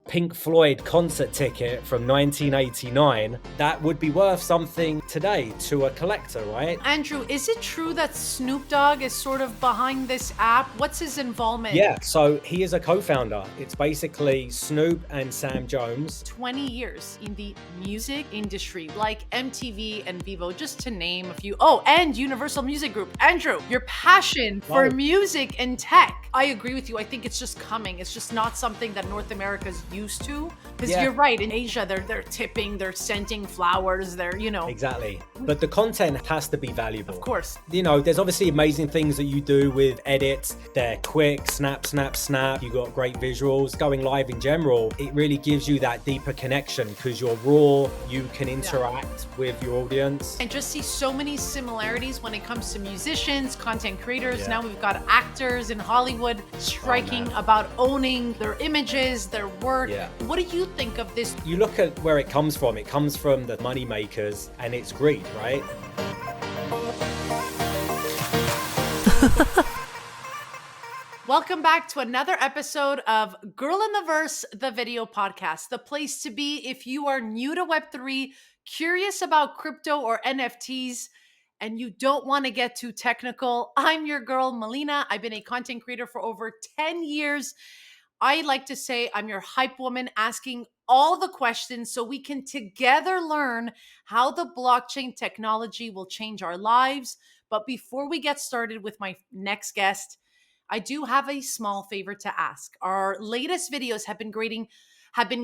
Pink Floyd concert ticket from 1989, that would be worth something today to a collector, right? Andrew, is it true that Snoop Dogg is sort of behind this app? What's his involvement? Yeah, so he is a co-founder. It's basically Snoop and Sam Jones. 20 years in the music industry, like MTV and Vivo, just to name a few. Oh, and Universal Music Group. Andrew, your passion for music and tech. I agree with you. I think it's just coming. It's just not something that North America's used to. Because you're right, in Asia, they're tipping, they're sending flowers, Exactly. But the content has to be valuable. Of course. There's obviously amazing things that you do with edits. They're quick, snap, snap, snap. You got great visuals. Going live in general, it really gives you that deeper connection because you're raw, you can interact with your audience. And just see so many similarities when it comes to musicians, content creators. Now we've got actors in Hollywood striking about owning their images, their work. What do you think of this? You look at where it comes from. It comes from the money makers and it's greed, right? Welcome back to another episode of Girl in the Verse, the video podcast, the place to be if you are new to Web3, curious about crypto or NFTs, and you don't want to get too technical. I'm your girl, Melina. I've been a content creator for over 10 years. I like to say I'm your hype woman, asking all the questions so we can together learn how the blockchain technology will change our lives. But before we get started with my next guest, I do have a small favor to ask. Our latest videos have been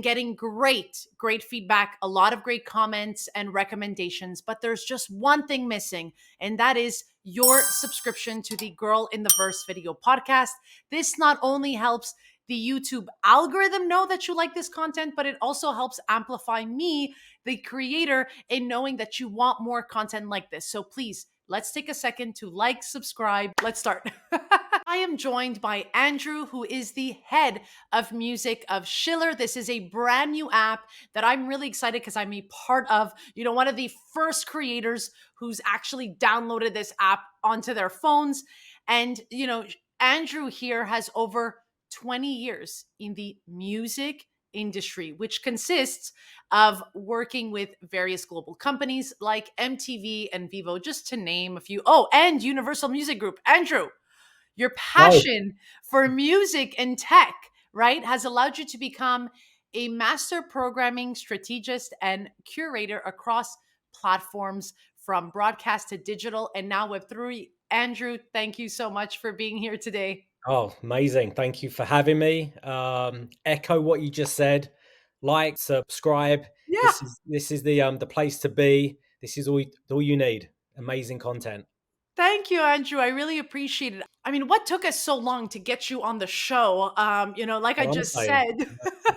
getting great feedback, a lot of great comments and recommendations, but there's just one thing missing, and that is your subscription to the Girl in the Verse video podcast. This not only helps the YouTube algorithm know that you like this content, but it also helps amplify me, the creator, in knowing that you want more content like this. So please, let's take a second to like, subscribe. Let's start. I am joined by Andrew, who is the head of music of Shiller. This is a brand new app that I'm really excited because I'm a part of, one of the first creators who's actually downloaded this app onto their phones. And, Andrew here has over 20 years in the music industry, which consists of working with various global companies like MTV and Vivo, just to name a few. Oh, and Universal Music Group. Andrew, your passion for music and tech, right, has allowed you to become a master programming strategist and curator across platforms from broadcast to digital and now Web3. Andrew, thank you so much for being here today. Oh, amazing. Thank you for having me. Echo what you just said. Like, subscribe. Yeah. This is the place to be. This is all you need. Amazing content. Thank you, Andrew. I really appreciate it. I mean, what took us so long to get you on the show? Like I just said,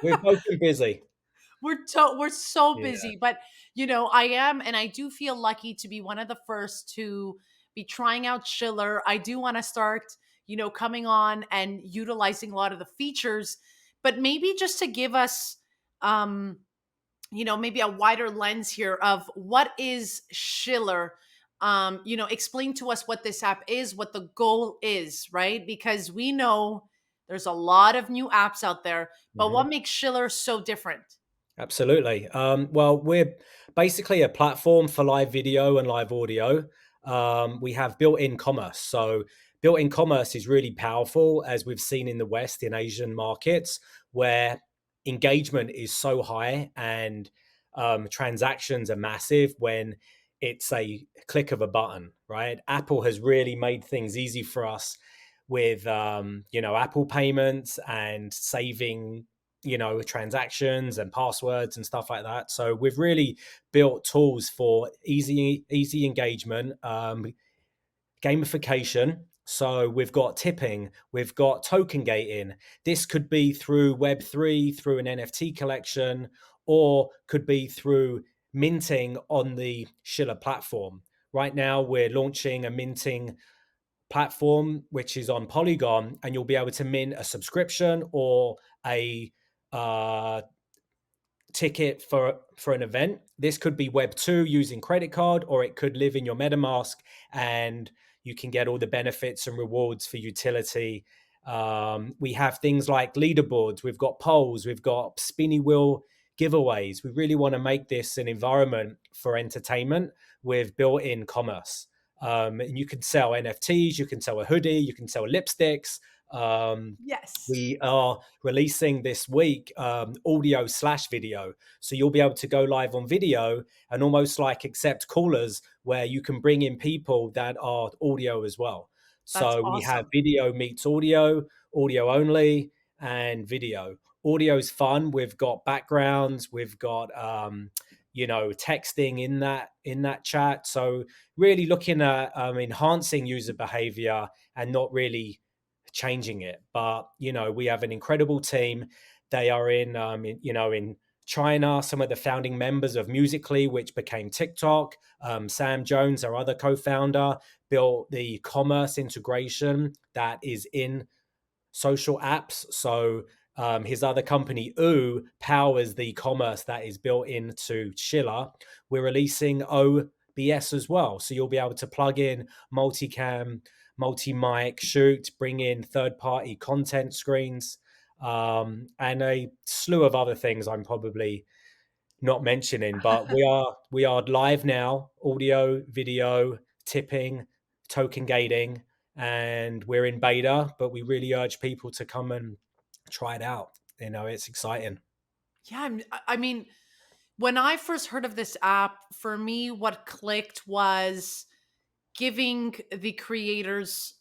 we've both been busy. We're so busy, but I am, and I do feel lucky to be one of the first to be trying out Shiller. I do want to start, coming on and utilizing a lot of the features, but maybe just to give us, maybe a wider lens here of what is Shiller. Explain to us what this app is, what the goal is, right? Because we know there's a lot of new apps out there, but what makes Shiller so different? Absolutely. Well, we're basically a platform for live video and live audio. We have built-in commerce. So built-in commerce is really powerful, as we've seen in the West, in Asian markets, where engagement is so high and transactions are massive when it's a click of a button, right? Apple has really made things easy for us with, Apple payments and saving transactions and passwords and stuff like that. So we've really built tools for easy engagement, gamification. So we've got tipping, we've got token gating. This could be through Web3, through an NFT collection, or could be through minting on the Shiller platform. Right now, we're launching a minting platform, which is on Polygon, and you'll be able to mint a subscription or a ticket for an event. This could be Web2 using credit card, or it could live in your MetaMask and you can get all the benefits and rewards for utility We have things like leaderboards, we've got polls, we've got spinny wheel giveaways. We really want to make this an environment for entertainment with built-in commerce. And you can sell NFTs, you can sell a hoodie, you can sell lipsticks. Um, Yes. we are releasing this week audio slash video. So you'll be able to go live on video and almost like accept callers where you can bring in people that are audio as well. That's So we have awesome. video meets audio, audio only, and video. Audio's fun. We've got backgrounds, we've got texting in that chat. So really looking at enhancing user behavior and not really changing it. But we have an incredible team. They are in China. Some of the founding members of Musically, which became TikTok. Sam Jones, our other co-founder, built the commerce integration that is in social apps. So his other company, powers the commerce that is built into Shiller. We're releasing OBS as well. So you'll be able to plug in multicam, multi-mic, shoot, bring in third-party content screens, and a slew of other things I'm probably not mentioning, but we are live now, audio, video, tipping, token gating, and we're in beta, but we really urge people to come and try it out. It's exciting. Yeah, I mean, when I first heard of this app, for me, what clicked was giving the creators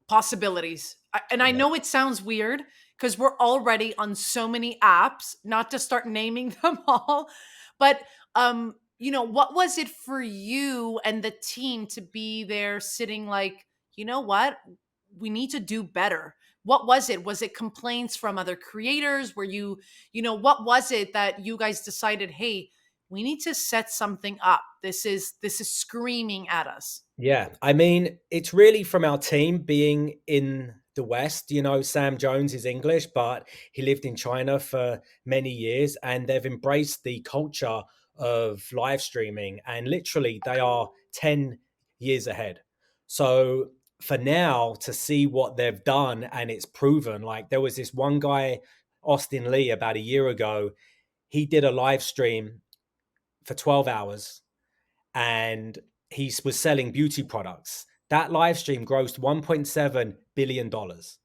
possibilities. And I Yeah. know it sounds weird because we're already on so many apps, not to start naming them all, but what was it for you and the team to be there sitting like, you know what? We need to do better. What was it? Was it complaints from other creators? Were what was it that you guys decided, hey, we need to set something up. This is screaming at us. Yeah, I mean, it's really from our team being in the West. Sam Jones is English, but he lived in China for many years, and they've embraced the culture of live streaming, and literally they are 10 years ahead. So for now, to see what they've done and it's proven, like there was this one guy, Austin Lee, about a year ago, he did a live stream for 12 hours and he was selling beauty products. That live stream grossed $1.7 billion. It's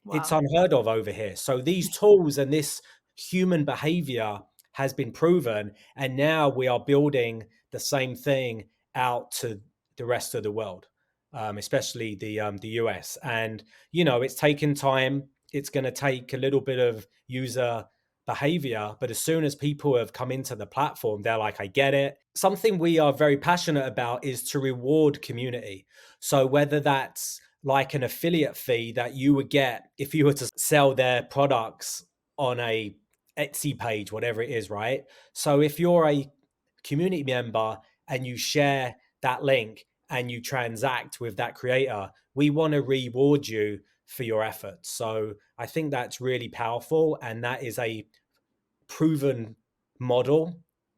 Wow. unheard of over here. So these tools and this human behavior has been proven, and now we are building the same thing out to the rest of the world, especially the US. And it's taken time. It's going to take a little bit of user behavior, but as soon as people have come into the platform, they're like, I get it. Something we are very passionate about is to reward community. So whether that's like an affiliate fee that you would get if you were to sell their products on a Etsy page, whatever it is, right? So if you're a community member and you share that link and you transact with that creator, we want to reward you for your efforts. So I think that's really powerful, and that is a proven model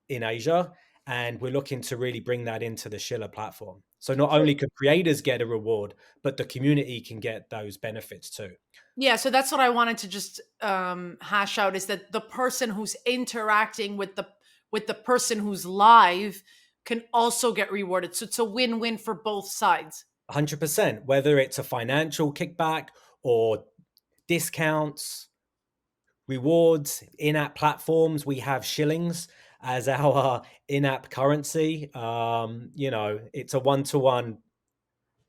in Asia, and we're looking to really bring that into the Schiller platform. So not So only can creators get a reward, but the community can get those benefits too. yeah, so that's what I wanted to just hash out is that the person who's interacting with the person who's live can also get rewarded. So it's a win-win for both sides. 100%, whether it's a financial kickback or discounts, rewards, in-app platforms. We have shillings as our in-app currency. It's a one-to-one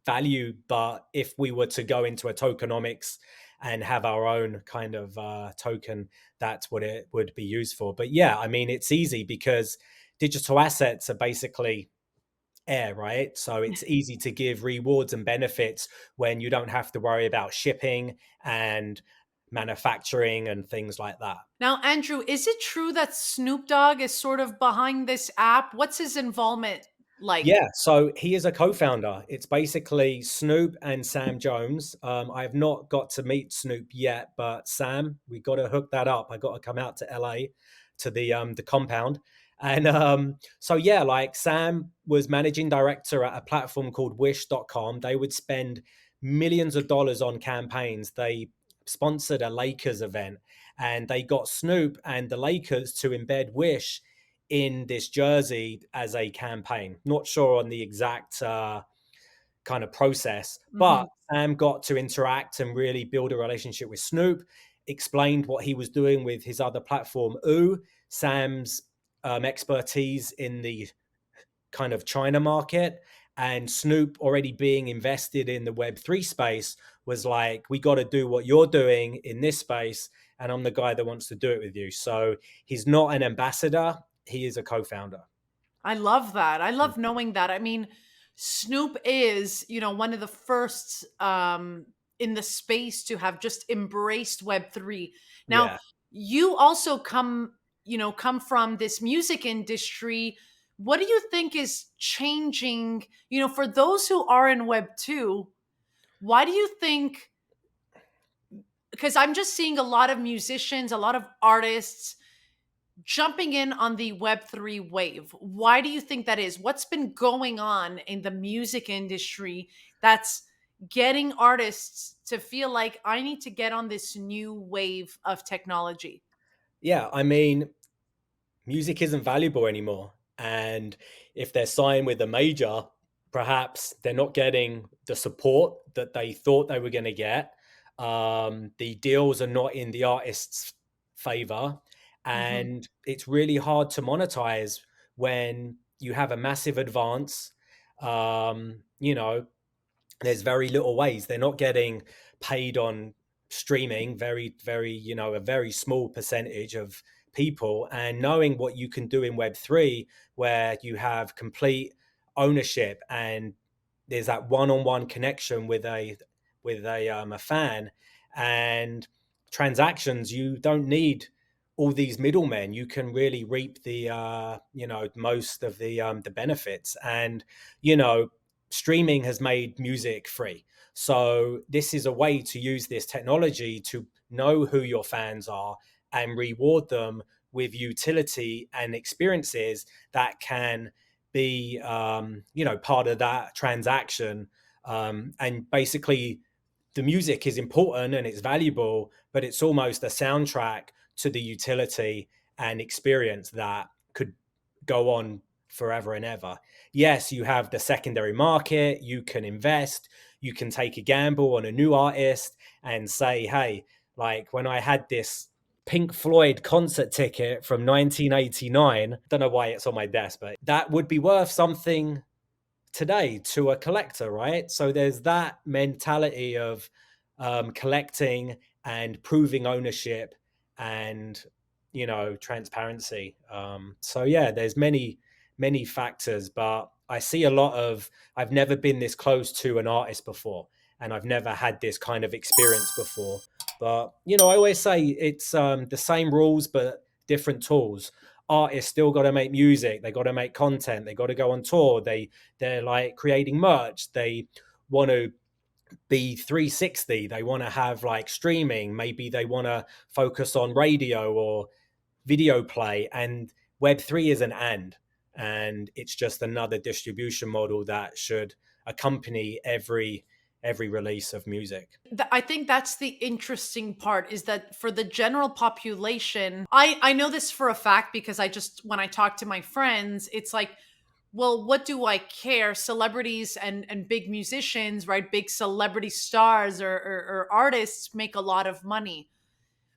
value, but if we were to go into a tokenomics and have our own kind of token, that's what it would be used for. But yeah, I mean, it's easy because digital assets are basically air, right? So it's easy to give rewards and benefits when you don't have to worry about shipping and manufacturing and things like that. Now, Andrew, is it true that Snoop Dogg is sort of behind this app? What's his involvement like? Yeah, so he is a co-founder. It's basically Snoop and Sam Jones. I have not got to meet Snoop yet, but Sam, we got to hook that up. I got to come out to LA to the compound. And so yeah, like Sam was managing director at a platform called wish.com. They would spend millions of dollars on campaigns. They sponsored a Lakers event, and they got Snoop and the Lakers to embed Wish in this jersey as a campaign. Not sure on the exact kind of process, but Mhm. Sam got to interact and really build a relationship with Snoop, explained what he was doing with his other platform, Sam's expertise in the kind of China market, and Snoop already being invested in the Web3 space was like, we got to do what you're doing in this space. And I'm the guy that wants to do it with you. So he's not an ambassador, he is a co founder. I love that. I love knowing that. I mean, Snoop is, one of the first in the space to have just embraced Web3. Now, Yeah. you also come from this music industry. What do you think is changing, for those who are in Web2? Why do you think, because I'm just seeing a lot of musicians, a lot of artists jumping in on the Web3 wave. Why do you think that is? What's been going on in the music industry that's getting artists to feel like I need to get on this new wave of technology? Yeah. I mean, music isn't valuable anymore. And if they're signed with a major, perhaps they're not getting the support that they thought they were going to get. The deals are not in the artist's favor. Hmm. And it's really hard to monetize when you have a massive advance. You know, there's very little ways. They're not getting paid on streaming, very, a very small percentage of people. And knowing what you can do in Web3, where you have complete ownership and there's that one-on-one connection with a fan, and transactions, you don't need all these middlemen. You can really reap the most of the benefits. And you know streaming has made music free. So this is a way to use this technology to know who your fans are and reward them with utility and experiences that can be, part of that transaction. And basically, the music is important and it's valuable, but it's almost a soundtrack to the utility and experience that could go on forever and ever. Yes, you have the secondary market, you can invest, you can take a gamble on a new artist and say, hey, like when I had this Pink Floyd concert ticket from 1989, don't know why it's on my desk, but that would be worth something today to a collector, right? So there's that mentality of collecting and proving ownership and transparency. So yeah, there's many factors, but I see a lot of. I've never been this close to an artist before, and I've never had this kind of experience before. But I always say it's the same rules but different tools. Artists still got to make music, they got to make content, they got to go on tour, they're like creating merch, they want to be 360, they want to have like streaming, maybe they want to focus on radio or video play, and Web3 is an and it's just another distribution model that should accompany every release of music. I think that's the interesting part, is that for the general population, I know this for a fact because when I talk to my friends, it's like, well, what do I care? Celebrities and big musicians, right? Big celebrity stars or artists make a lot of money.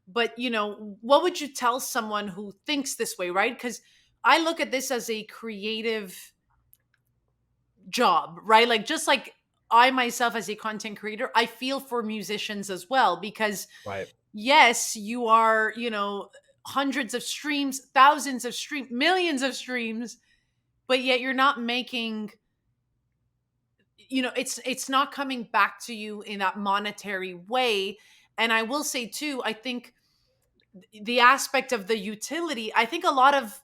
But, what would you tell someone who thinks this way, right? Because I look at this as a creative job, right? Like, just like I myself as a content creator, I feel for musicians as well, because Right. yes, you are, hundreds of streams, thousands of streams, millions of streams, but yet you're not making, it's not coming back to you in that monetary way. And I will say too, I think the aspect of the utility, I think a lot of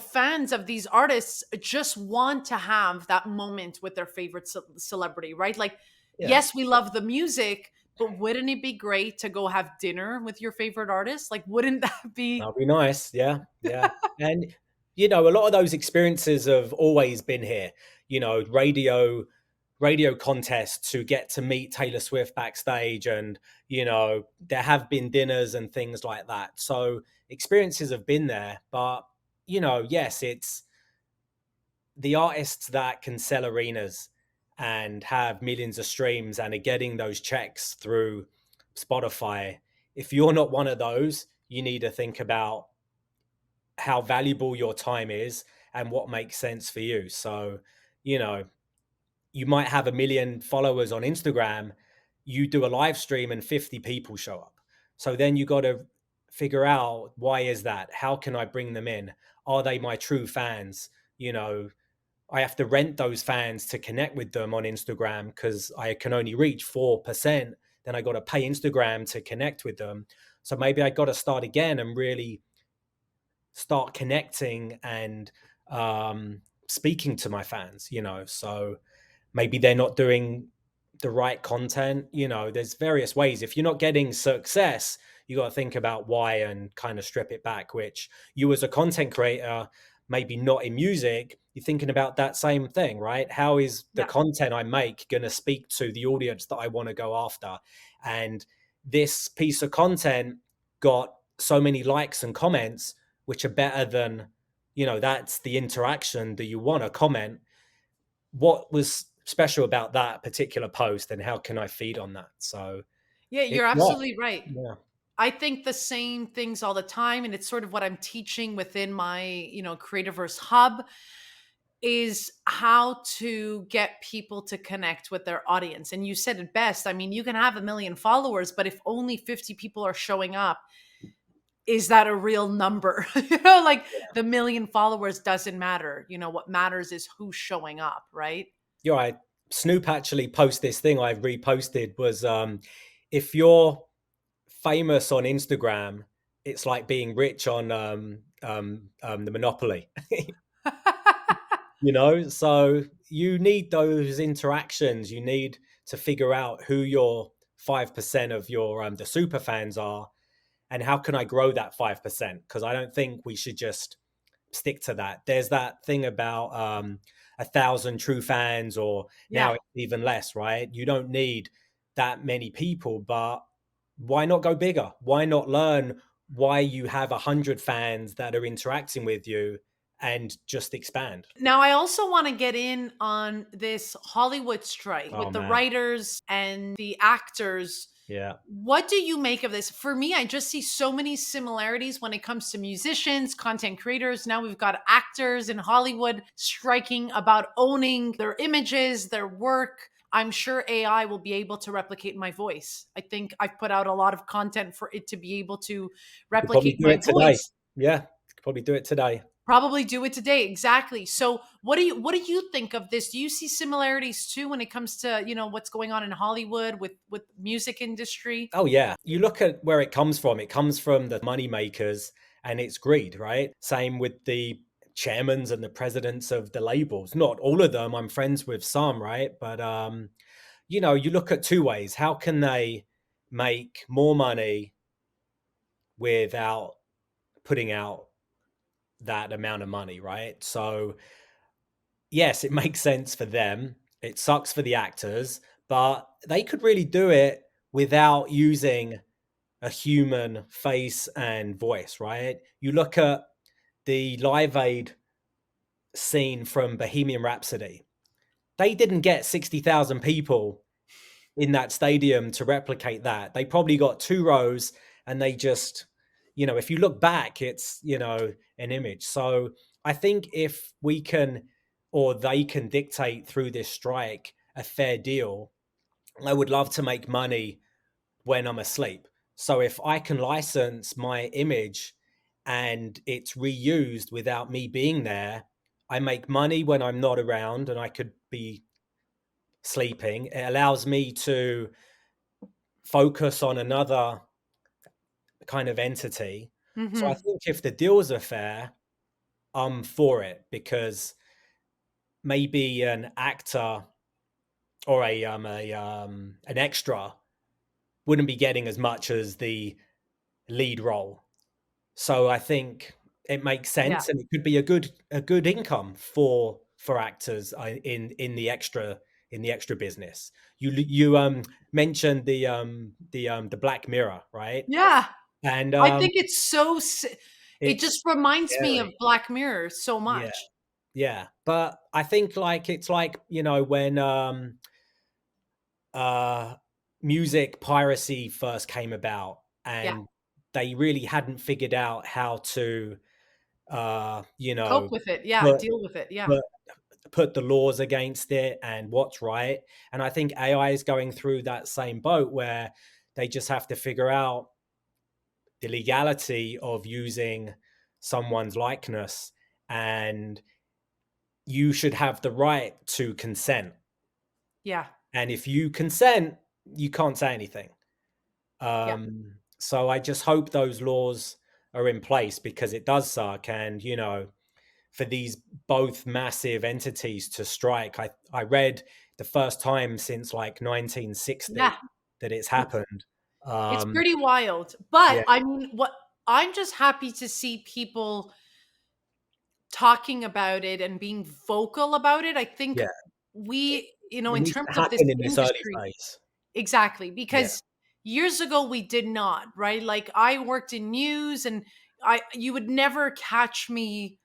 fans of these artists just want to have that moment with their favorite celebrity, right? Like, Yeah. yes, we love the music, but wouldn't it be great to go have dinner with your favorite artist? Like, wouldn't that be? That'll be nice. Yeah, yeah. And a lot of those experiences have always been here. Radio radio contests to get to meet Taylor Swift backstage, and there have been dinners and things like that. So experiences have been there, but yes, it's the artists that can sell arenas and have millions of streams and are getting those checks through Spotify. If you're not one of those, you need to think about how valuable your time is and what makes sense for you. So, you know, you might have 1 million followers on Instagram, you do a live stream and 50 people show up. So then you got to figure out, why is that? How can I bring them in? Are they my true fans? I have to rent those fans to connect with them on Instagram because I can only reach 4%. Then I got to pay Instagram to connect with them. So maybe I got to start again and really start connecting and speaking to my fans, So maybe they're not doing the right content. There's various ways. If you're not getting success, you got to think about why and kind of strip it back, which you as a content creator, maybe not in music, you're thinking about that same thing, right? How is the Yeah. content I make going to speak to the audience that I want to go after? And this piece of content got so many likes and comments, which are better than, that's the interaction that you want to comment. What was special about that particular post, and how can I feed on that? So Yeah, it's you're not. absolutely right. Yeah. I think the same things all the time, and it's sort of what I'm teaching within my, Creativerse Hub, is how to get people to connect with their audience. And you said it best. I mean, you can have 1 million followers, but if only 50 people are showing up, is that a real number? Like the 1 million followers doesn't matter. What matters is who's showing up, right? You're right. Snoop actually post this thing I reposted was, if you're famous on Instagram, it's like being rich on the Monopoly. So you need those interactions. You need to figure out who your 5% of your the super fans are, and how can I grow that 5%? Because I don't think we should just stick to that. There's that thing about 1,000 true fans, or now Yeah. it's even less, right? You don't need that many people, but why not go bigger? Why not learn why you have 100 fans that are interacting with you and just expand? Now, I also want to get in on this Hollywood strike Oh with the man, writers and the actors. yeah. What do you make of this? For me, I just see so many similarities when it comes to musicians, content creators. Now we've got actors in Hollywood striking about owning their images, their work. I'm sure AI will be able to replicate my voice. I think I've put out a lot of content for it to be able to You could probably replicate do my it today. voice. Yeah, you could probably do it today. Probably do it today. Exactly. So what do you think of this? Do you see similarities too when it comes to, what's going on in Hollywood with music industry? Oh yeah. You look at where it comes from. It comes from the money makers and it's greed, right? Same with the chairmans and the presidents of the labels. Not all of them. I'm friends with some, right? But you look at two ways. How can they make more money without putting out that amount of money, right? So yes, it makes sense for them. It sucks for the actors, but they could really do it without using a human face and voice, right? You look at the Live Aid scene from Bohemian Rhapsody. They didn't get 60,000 people in that stadium to replicate that. They probably got 2 rows, and they just, if you look back, it's, an image. So I think if we can, or they can dictate through this strike a fair deal, I would love to make money when I'm asleep. So if I can license my image and it's reused without me being there, I make money when I'm not around and I could be sleeping. It allows me to focus on another kind of entity. So I Hmm. think if the deals are fair, I'm for it, because maybe an actor or an extra wouldn't be getting as much as the lead role. So I think it makes Yeah. sense, and it could be a good income for actors in the extra in the extra business. You mentioned the Black Mirror, right? Yeah. And I think it's it it's just reminds me of scary. Black Mirror so Yeah, much. yeah. But I think like it's like, when uh music piracy first came about, Yeah. and they really hadn't figured out how to Cope with it. Yeah, put deal with it. Yeah. put put the laws against it and what's right. And I think AI is going through that same boat where they just have to figure out the legality of using someone's likeness, and you should have the right to consent. Yeah. And if you consent, you can't say anything. Yeah. So I just hope those laws are in place, because it does suck. And, for these both massive entities to strike, I read the first time since like Yeah. 1960 that it's It's happened. it's Um, pretty wild. But yeah, I mean, what I'm just happy to see people talking about it and being vocal about it. I think yeah. It, in it needs terms to of this happen in this early industry, phase. exactly, Yeah, because years ago we did not, right? Like I worked in news and I you would never catch me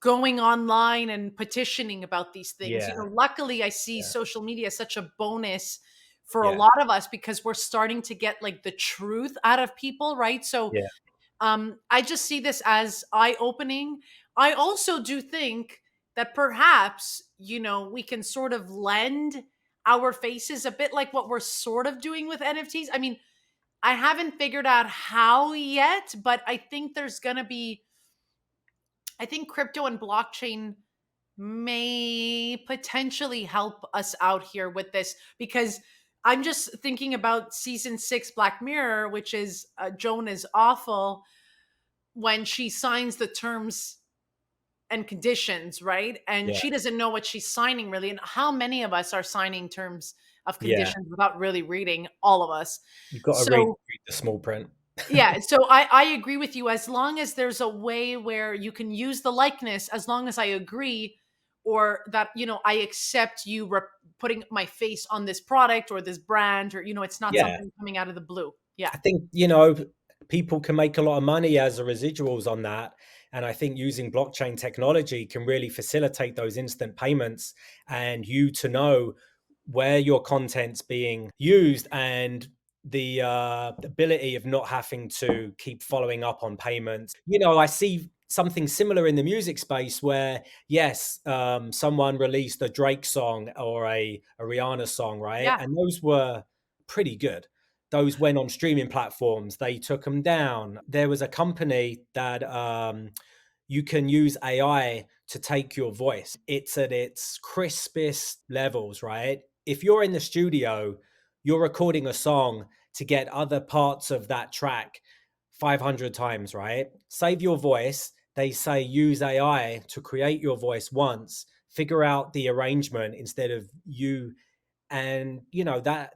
going online and petitioning about these things. yeah, Luckily I see yeah, social media as such a bonus for a yeah, lot of us because we're starting to get like the truth out of people, right? So yeah, I just see this as eye opening. I also do think that perhaps, we can sort of lend our faces a bit like what we're sort of doing with NFTs. I mean, I haven't figured out how yet, but I think crypto and blockchain may potentially help us out here with this because I'm just thinking about season 6 Black Mirror, which is Joan is awful when she signs the terms and conditions, right? And yeah, she doesn't know what she's signing really. And how many of us are signing terms of yeah. conditions without really reading? All of us. You've got to read So, the small print. yeah, so I agree with you. As long as there's a way where you can use the likeness, as long as I agree, or that I accept you putting my face on this product or this brand, or it's not Yeah, something coming out of the blue. Yeah, I think, people can make a lot of money as a residuals on that. And I think using blockchain technology can really facilitate those instant payments, and you to know where your content's being used, and the ability of not having to keep following up on payments. I see something similar in the music space where, yes, someone released a Drake song or a Rihanna song, right? yeah, And those were pretty good. Those went on streaming platforms, they took them down. There was a company that you can use AI to take your voice. It's at its crispest levels, right? If you're in the studio, you're recording a song to get other parts of that track 500 times, right? Save your voice. They say use AI to create your voice once, figure out the arrangement instead of you. And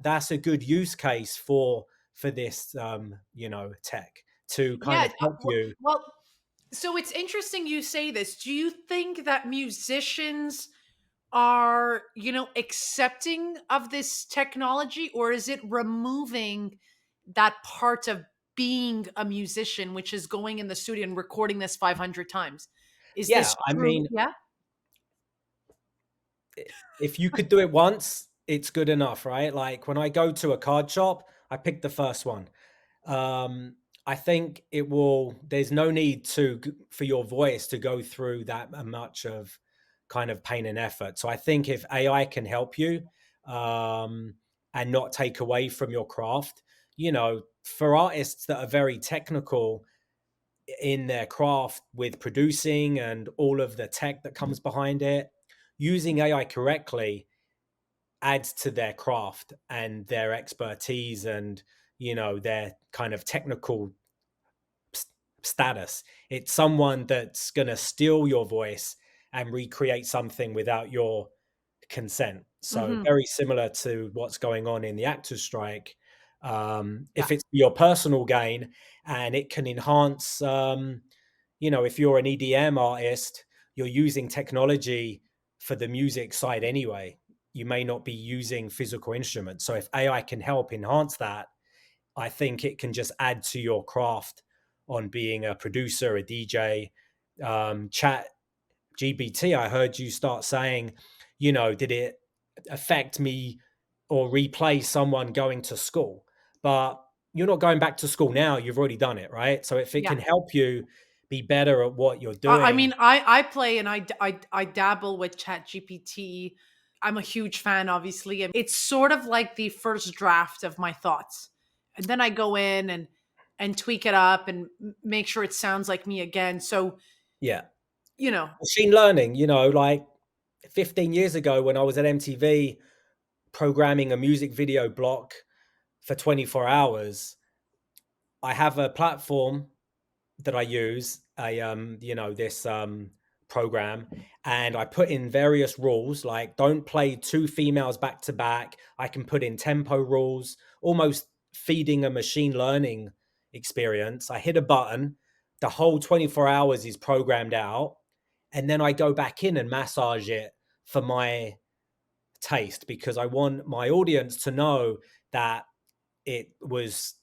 that's a good use case for this tech to kind yeah. of help you. Well, so it's interesting you say this. Do you think that musicians are, accepting of this technology, or is it removing that part of being a musician, which is going in the studio and recording this 500 times? Is Yeah, this I true? mean, Yeah. if you could do it once, it's good enough, right? Like when I go to a card shop, I pick the first one. um I think there's no need for your voice to go through that much of kind of pain and effort. So I think if AI can help you, um and not take away from your craft, for artists that are very technical in their craft with producing and all of the tech that comes behind it, using AI correctly adds to their craft and their expertise, and their kind of technical status. It's someone that's going to steal your voice and recreate something without your consent. So Hmm. very similar to what's going on in the actors strike. Yeah. If it's your personal gain and it can enhance, if you're an EDM artist, you're using technology for the music side anyway. you may not be using physical instruments. So if AI can help enhance that, I think it can just add to your craft on being a producer, a DJ. Chat GBT, I heard you start saying, did it affect me or replace someone going to school? But you're not going back to school now. You've already done it, right? So if it Yeah. can help you be better at what you're I doing, mean, I play and I dabble with Chat GPT. I'm a huge fan, obviously, and it's sort of like the first draft of my thoughts, and then I go in and tweak it up and make sure it sounds like me again. So yeah. you know, Machine learning, like 15 years ago when I was at MTV programming a music video block for 24 hours, I have a platform that I use, this program, and I put in various rules like don't play two females back to back. I can put in tempo rules, almost feeding a machine learning experience. I hit a button, the whole 24 hours is programmed out, and then I go back in and massage it for my taste because I want my audience to know that it was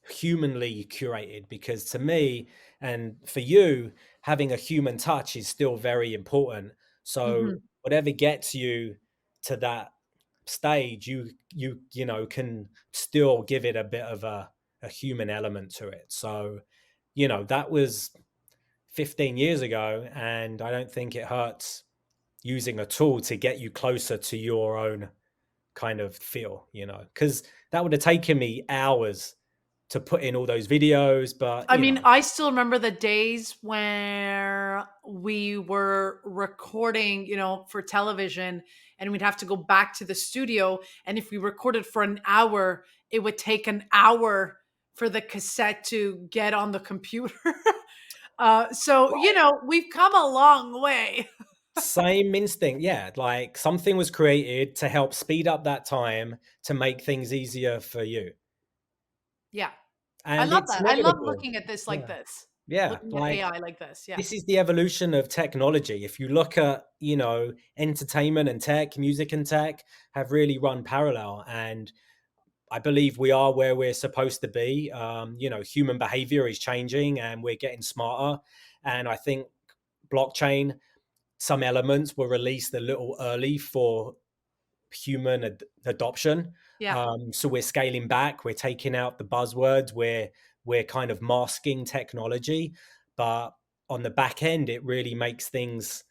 humanly curated, because to me and for you, having a human touch is still very important. So mhm. whatever gets you to that stage, can still give it a bit of a human element to it. So that was 15 years ago, and I don't think it hurts using a tool to get you closer to your own kind of feel, because that would have taken me hours to put in all those videos, but I mean, I still remember the days where we were recording, for television, and we'd have to go back to the studio. And if we recorded for an hour, it would take an hour for the cassette to get on the computer. So, we've come a long way. same instinct. Yeah, like something was created to help speed up that time to make things easier for you. Yeah. I And love it's that. I love inevitable. looking at this like Yeah. this, Yeah, looking at like AI like this. Yeah. this is the evolution of technology. If you look at, entertainment and tech, music and tech have really run parallel, and I believe we are where we're supposed to be. Human behavior is changing and we're getting smarter. And I think blockchain, some elements were released a little early for human adoption. Yeah. So we're scaling back. We're taking out the buzzwords. We're kind of masking technology, but on the back end, it really makes things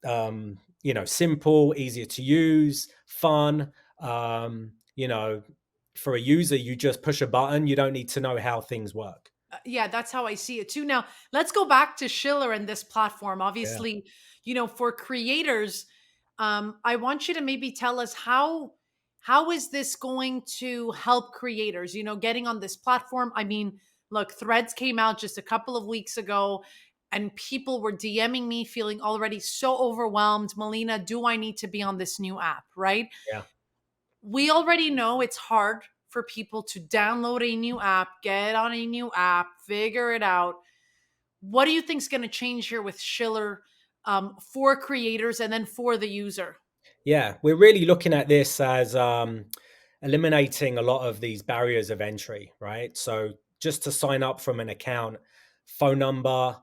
simple, easier to use, fun. For a user, you just push a button. You don't need to know how things work. Yeah, that's how I see it too. Now, let's go back to Schiller and this platform. Yeah. Obviously, for creators, I want you to maybe tell us how is this going to help creators, getting on this platform. I mean, look, Threads came out just a couple of weeks ago and people were DMing me feeling already so overwhelmed. Melina, do I need to be on this new app, right? Yeah. We already know it's hard for people to download a new app, get on a new app, figure it out. What do you think is going to change here with Schiller, for creators and then for the user? Yeah, we're really looking at this as eliminating a lot of these barriers of entry, right? So just to sign up from an account, phone number,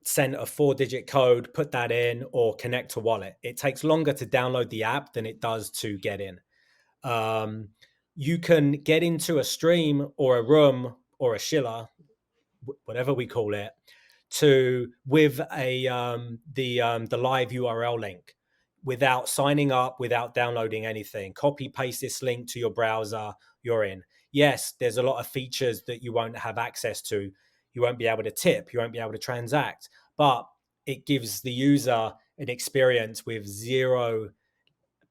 send a 4-digit code, put that in, or connect to wallet. It takes longer to download the app than it does to get in. Um, you can get into a stream or a room or a Shiller, whatever we call it, to with the live URL link without signing up, without downloading anything. Copy paste this link to your browser, you're in. Yes, there's a lot of features that you won't have access to. You won't be able to tip, you won't be able to transact, but it gives the user an experience with zero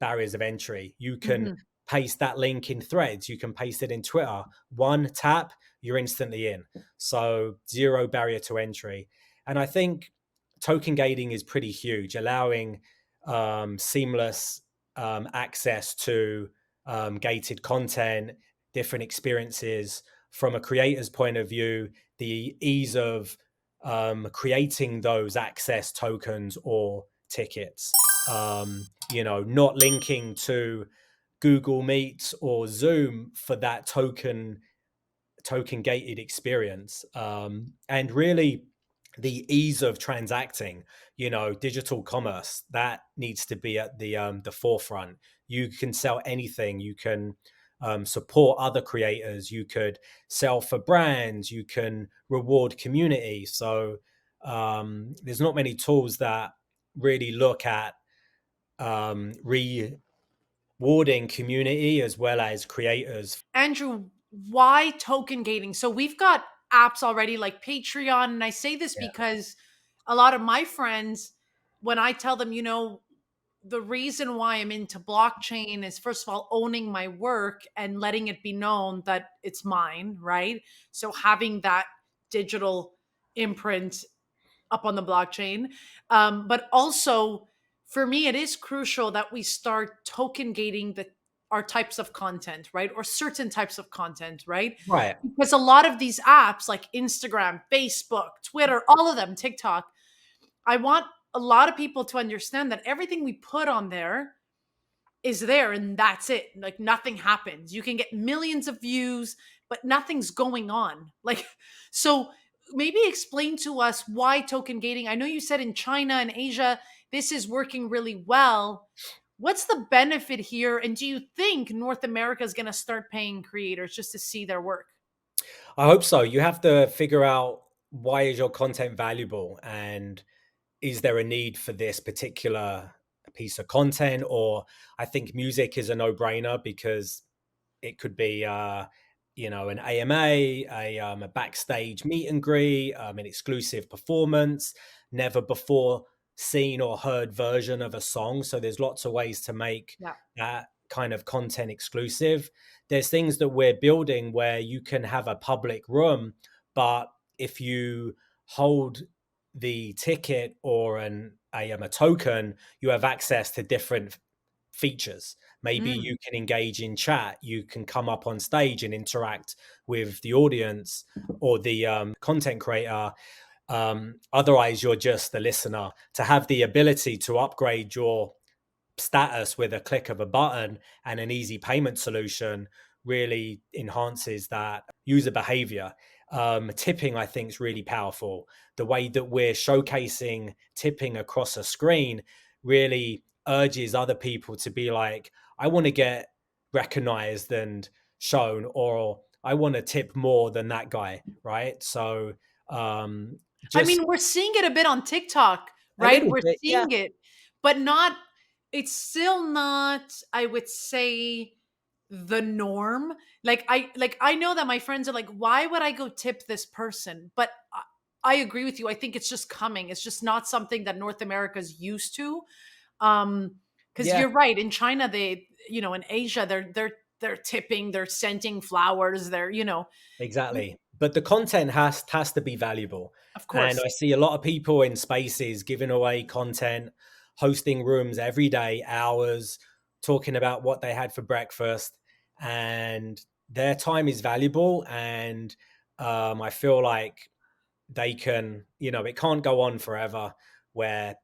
barriers of entry. You can Mhm. paste that link in Threads, you can paste it in Twitter. One tap, you're instantly in. So zero barrier to entry. And I think token gating is pretty huge, allowing seamless access to gated content, different experiences. From a creator's point of view, the ease of creating those access tokens or tickets. not linking to Google Meets or Zoom for that token gated experience, and really the ease of transacting. Digital commerce that needs to be at the forefront. You can sell anything. You can support other creators. You could sell for brands. You can reward community. So there's not many tools that really look at rewarding community as well as creators. Andrew, why token gating? So we've got apps already like Patreon. And I say this Yeah. because a lot of my friends, when I tell them, the reason why I'm into blockchain is, first of all, owning my work and letting it be known that it's mine, right? So having that digital imprint up on the blockchain. But also, for me, it is crucial that we start token gating our types of content, right? Or certain types of content, right? Right. Because a lot of these apps like Instagram, Facebook, Twitter, all of them, TikTok, I want a lot of people to understand that everything we put on there is there and that's it. Like nothing happens. You can get millions of views, but nothing's going on. Like, so maybe explain to us why token gating. I know you said in China and Asia, this is working really well. What's the benefit here? And do you think North America is going to start paying creators just to see their work? I hope so. You have to figure out, why is your content valuable, and is there a need for this particular piece of content? Or I think music is a no-brainer, because it could be an AMA, a backstage meet and greet, an exclusive performance, never before seen or heard version of a song. So there's lots of ways to make Yeah. that kind of content exclusive. There's things that we're building where you can have a public room, but if you hold the ticket or a token, you have access to different features. Maybe Mm. you can engage in chat, you can come up on stage and interact with the audience or the content creator. Otherwise, you're just the listener. To have the ability to upgrade your status with a click of a button and an easy payment solution really enhances that user behavior. Tipping, I think, is really powerful. The way that we're showcasing tipping across a screen really urges other people to be like, I want to get recognized and shown, or I want to tip more than that guy, right? So um, I just mean, we're seeing it a bit on TikTok, a right? little We're bit, yeah, seeing it, but not, it's still not, I would say, the norm. Like I know that my friends are like, why would I go tip this person? But I agree with you. I think it's just coming. It's just not something that North America's used to. Because yeah. you're right. In China, in Asia, they're tipping, they're sending flowers, Exactly. But the content has to be valuable. of And course. I see a lot of people in spaces giving away content, hosting rooms every day, hours, talking about what they had for breakfast. And their time is valuable. And I feel like they can, it can't go on forever where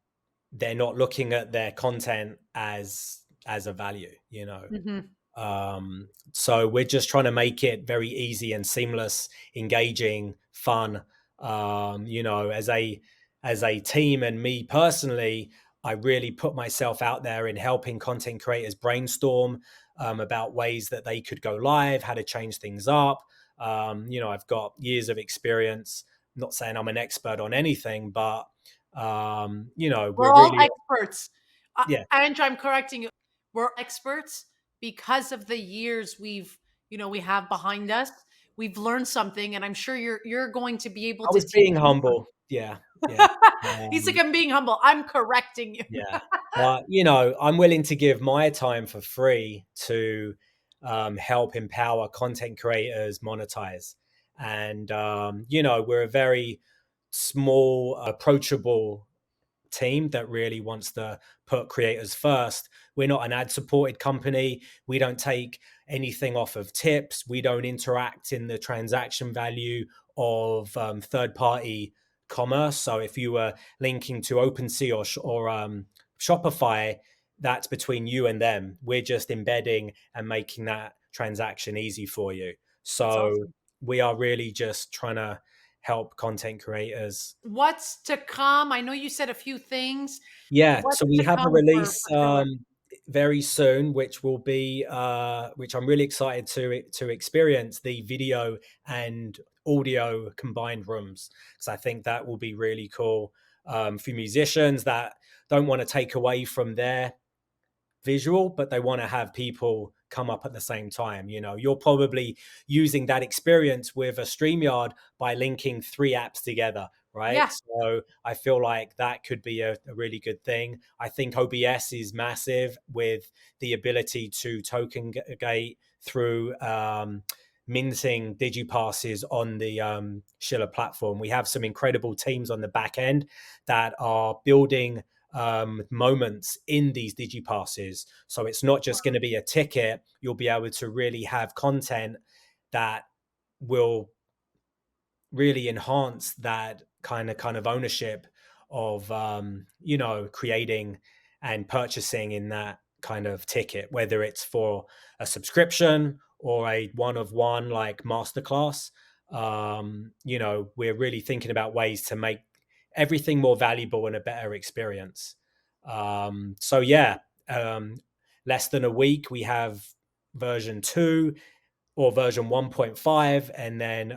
they're not looking at their content as a value. Mhm. So we're just trying to make it very easy and seamless, engaging, fun. As a team and me personally, I really put myself out there in helping content creators brainstorm about ways that they could go live, how to change things up. I've got years of experience. Not saying I'm an expert on anything, but We're we're all really, experts. yeah. Andrew, I'm correcting you. We're experts because of the years we have behind us. We've learned something, and I'm sure you're going to be able I to was teach being me humble. Yeah, yeah. something. He's like, I'm being humble. I'm correcting you. Yeah. But, I'm willing to give my time for free to help empower content creators monetize. And, we're a very small, approachable team that really wants to put creators first. We're not an ad supported company. We don't take anything off of tips. We don't interact in the transaction value of third party commerce. So if you were linking to OpenSea or Shopify, that's between you and them. We're just embedding and making that transaction easy for you. That's So awesome. we are really just trying to help content creators. What's to come? I know you said a few things. Yeah, What's so we to have a come release for Shiller? very soon, which will be which I'm really excited to experience the video and audio combined rooms, because I think that will be really cool for musicians that don't want to take away from their visual, but they want to have people come up at the same time. You know, you're probably using that experience with a StreamYard by linking three apps together, right? Yeah, So I feel like that could be a really good thing. I think OBS is massive with the ability to token gate through minting digipasses on the Shiller platform. We have some incredible teams on the back end that are building moments in these digipasses. So it's not just going to be a ticket. You'll be able to really have content that will really enhance that kind of ownership of creating and purchasing in that kind of ticket, whether it's for a subscription or a one of one like masterclass. We're really thinking about ways to make everything more valuable and a better experience. So yeah, um, less than a week we have version 2 or version 1.5, and then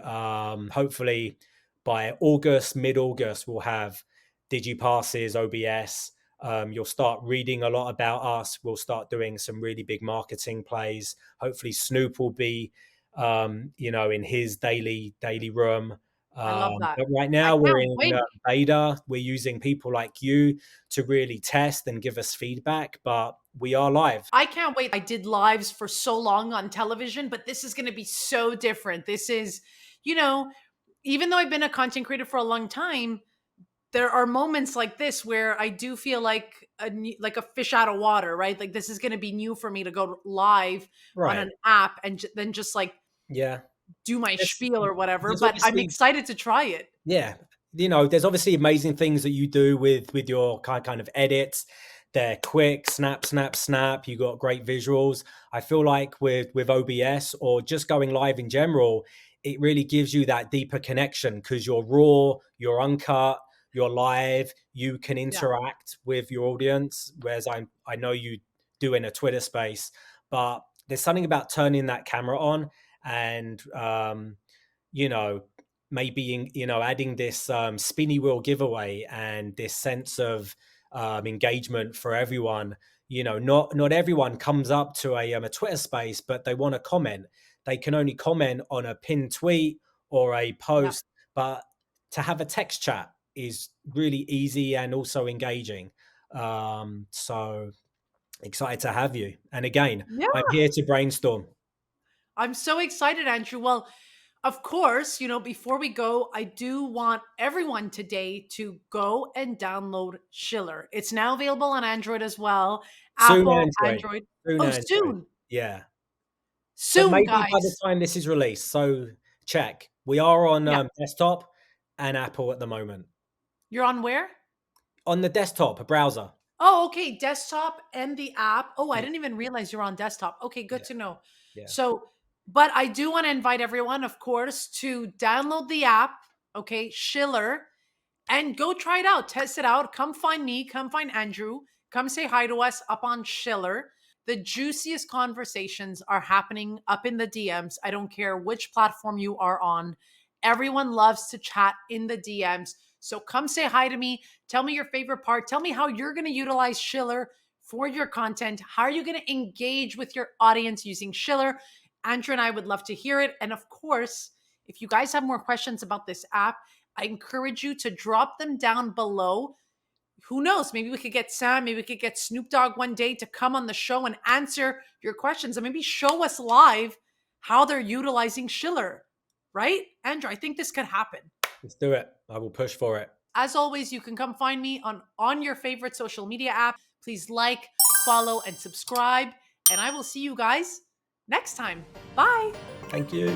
hopefully by August, mid-August, we'll have digipasses, OBS. You'll start reading a lot about us. We'll start doing some really big marketing plays. Hopefully Snoop will be in his daily room. I love that. But right I now we're can't in wait. beta. We're using people like you to really test and give us feedback, but we are live. I can't wait. I did lives for so long on television, but this is going to be so different. This is, you know, even though I've been a content creator for a long time, there are moments like this where I do feel like like a fish out of water, right? Like this is going to be new for me to go live on Right. an app and then just like Yeah. do my There's, spiel or whatever, there's but I'm obviously, excited to try it. yeah, there's obviously amazing things that you do with your kind of edits. They're quick, snap, snap, snap. You got great visuals. I feel like with OBS or just going live in general, it really gives you that deeper connection because you're raw, you're uncut, you're live. You can Yeah. interact with your audience, whereas I know you do in a Twitter space, but there's something about turning that camera on and you know, maybe adding this spinny wheel giveaway and this sense of engagement for everyone. Not everyone comes up to a Twitter space, but they want to comment. They can only comment on a pinned tweet or a Yeah. post, but to have a text chat is really easy and also engaging. So excited to have you. And again, I'm Yeah. here to brainstorm. I'm so excited, Andrew. Well, of course, before we go, I do want everyone today to go and download Shiller. It's now available on Android as well. Soon Apple, Android. Android. Soon Oh, Android. soon. Yeah. But Soon, maybe by the guys. time this is released, so check. We are on Yeah. desktop and Apple at the moment. You're on where? On the desktop, a browser. Oh, okay. Desktop and the app. Oh, I Yeah, didn't even realize you're on desktop. Okay, good yeah, to know. yeah. So, but I do want to invite everyone, of course, to download the app, okay, Shiller, and go try it out, test it out. Come find me, come find Andrew, come say hi to us up on Shiller. The juiciest conversations are happening up in the DMs. I don't care which platform you are on. Everyone loves to chat in the DMs. So come say hi to me. Tell me your favorite part. Tell me how you're going to utilize Shiller for your content. How are you going to engage with your audience using Shiller? Andrew and I would love to hear it. And of course, if you guys have more questions about this app, I encourage you to drop them down below. Who knows? Maybe we could get Sam, maybe we could get Snoop Dogg one day to come on the show and answer your questions and maybe show us live how they're utilizing Shiller, right? Andrew, I think this could happen. Let's do it. I will push for it. As always, you can come find me on your favorite social media app. Please like, follow, and subscribe. And I will see you guys next time. Bye. Thank you.